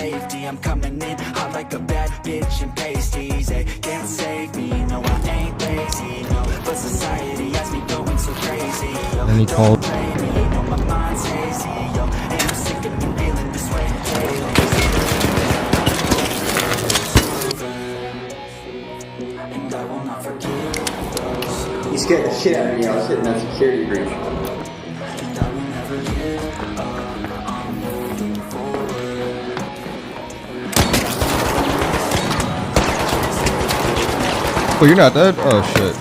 safety. I'm coming in hot like a bad bitch and pasties. They can't save me, no I ain't lazy, no. But society has me going so crazy, yo. Then he called. Don't blame me, no my mind's hazy, yo. And I'm sick of me feeling this way daily. And I will not forgive those. You scared the shit out of me. I was hitting that security breach. And I will never give up. I'm moving forward. Oh, you're not dead? Oh shit.